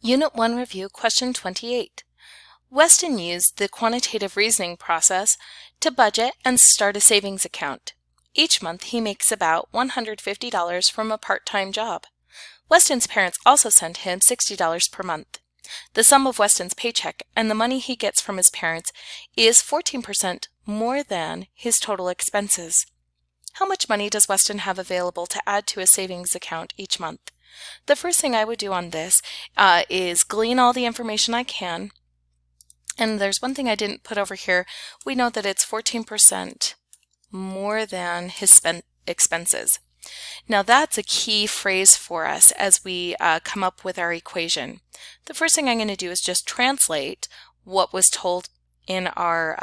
Unit 1 Review, Question 28. Weston used the quantitative reasoning process to budget and start a savings account. Each month he makes about $150 from a part-time job. Weston's parents also sent him $60 per month. The sum of Weston's paycheck and the money he gets from his parents is 14% more than his total expenses. How much money does Weston have available to add to his savings account each month? The first thing I would do on this is glean all the information I can. And there's one thing I didn't put over here. We know that it's 14% more than his expenses. Now that's a key phrase for us as we come up with our equation. The first thing I'm going to do is just translate what was told in our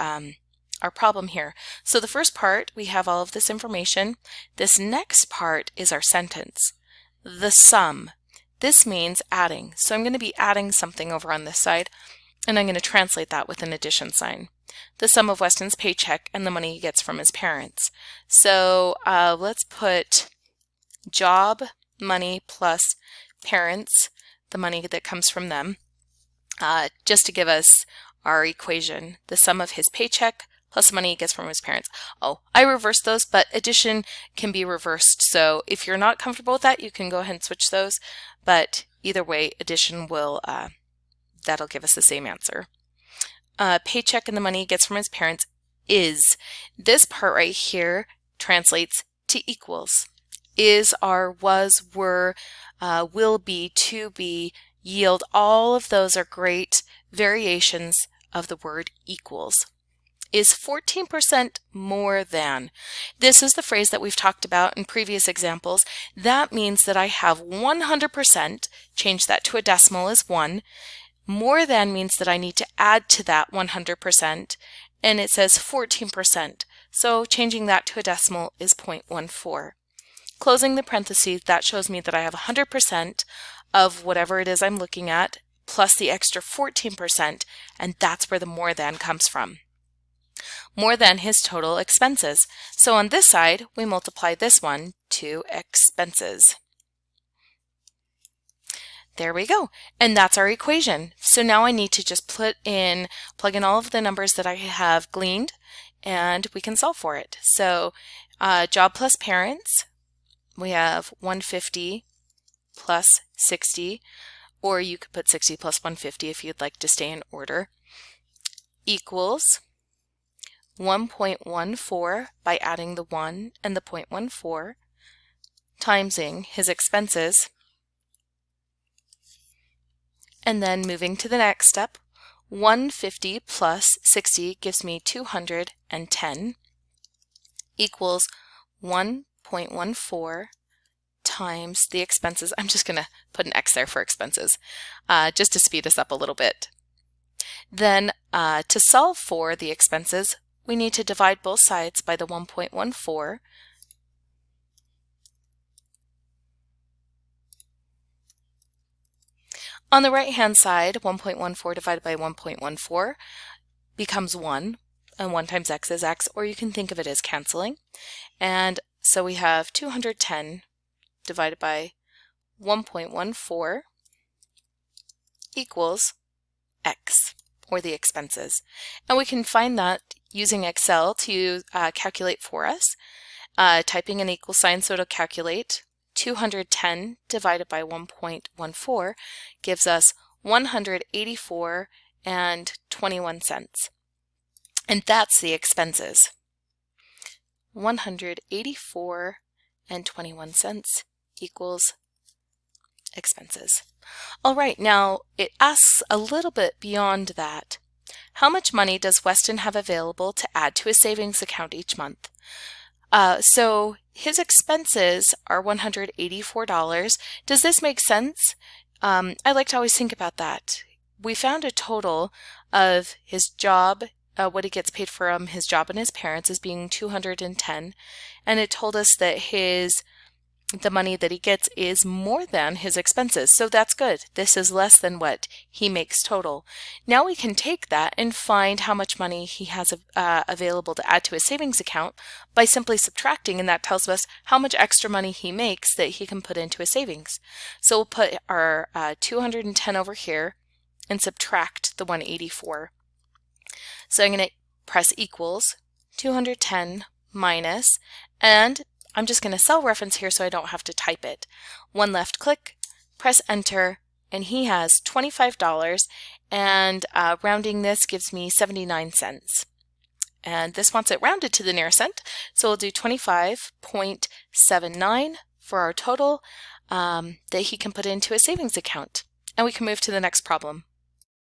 problem here. So the first part, we have all of this information. This next part is our sentence. The sum. This means adding. So I'm going to be adding something over on this side, and I'm going to translate that with an addition sign. The sum of Weston's paycheck and the money he gets from his parents. So let's put job money plus parents, the money that comes from them, just to give us our equation. The sum of his paycheck plus money he gets from his parents. Oh, I reversed those, but addition can be reversed. So if you're not comfortable with that, you can go ahead and switch those. But either way, addition will, that'll give us the same answer. Paycheck and the money he gets from his parents is, this part right here translates to equals. Is, are, was, were, will be, to be, yield, all of those are great variations of the word equals. Is 14% more than. This is the phrase that we've talked about in previous examples. That means that I have 100%, change that to a decimal as 1. More than means that I need to add to that 100%, and it says 14%. So changing that to a decimal is 0.14. Closing the parentheses, that shows me that I have 100% of whatever it is I'm looking at, plus the extra 14%, and that's where the more than comes from. More than his total expenses. So on this side, we multiply this one to expenses. There we go. And that's our equation. So now I need to just plug in all of the numbers that I have gleaned, and we can solve for it. So job plus parents, we have 150 plus 60, or you could put 60 plus 150 if you'd like to stay in order, equals 1.14 by adding the 1 and the 0.14, timesing his expenses, and then moving to the next step, 150 plus 60 gives me 210, equals 1.14 times the expenses. I'm just going to put an X there for expenses, just to speed us up a little bit. Then to solve for the expenses, we need to divide both sides by the 1.14. On the right-hand side, 1.14 divided by 1.14 becomes 1, and 1 times x is x, or you can think of it as canceling. And so we have 210 divided by 1.14 equals x, or the expenses. And we can find that using Excel to calculate for us. Typing an equal sign so it'll calculate. 210 divided by 1.14 gives us 184 and 21 cents. And that's the expenses. 184 and 21 cents equals expenses. All right, now it asks a little bit beyond that. How much money does Weston have available to add to his savings account each month? So his expenses are $184. Does this make sense? I like to always think about that. We found a total of his job, what he gets paid from his job and his parents as being 210, and it told us that his the money that he gets is more than his expenses, so that's good. This is less than what he makes total. Now we can take that and find how much money he has available to add to his savings account by simply subtracting, and that tells us how much extra money he makes that he can put into his savings. So we'll put our 210 over here and subtract the 184. So I'm going to press equals 210 minus, and I'm just going to cell reference here so I don't have to type it. One left click, press enter, and he has $25, and rounding this gives me 79 cents. And this wants it rounded to the nearest cent, so we'll do 25.79 for our total that he can put into a savings account. And we can move to the next problem.